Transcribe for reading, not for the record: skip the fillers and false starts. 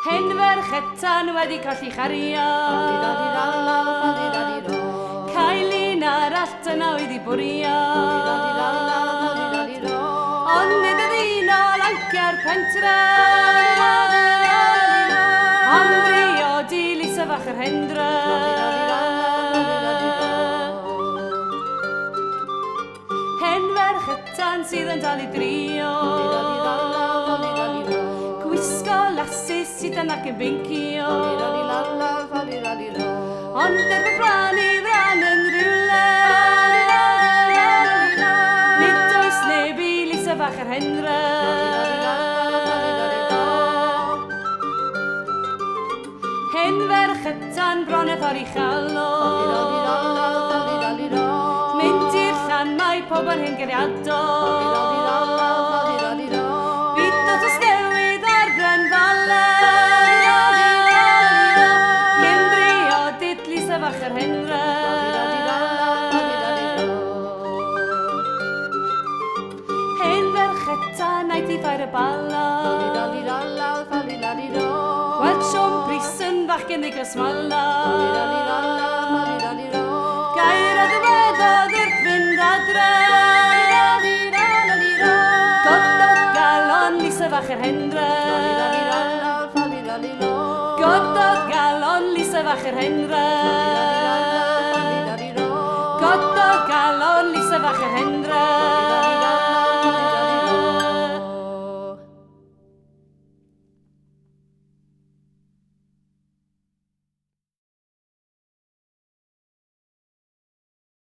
Hen ferchetan wedi colli chario. Caelin arall yna wedi bwrio. Ond nid yd un o lancia'r pentra. Amri o dilys y fach yr hendra. Hen ferchetan sydd yn dal i drio. Gwisgo lasys sydd yn ac yn bincio. Ond erbyn bran i fran yn rhywle. Nid oes neb i lys y fach yr hendra. Hen ferchetan bron e ffordd i chalo. Mynd i'r llan mae pob yn hyn geriado. Byd o tos newid ar Bren Fala. Hymri o didlys y fach yr hendra. Hen ferchetan aeth i ffair y bala. Gweld Siom Pris yn fachgen ei gysmala. Gair a dywedodd wrth fynd adra. Gododd galon lys y fach yr hendra. Gododd galon lys y fach yr hendra. Gododd galon lys y fach yr hendra.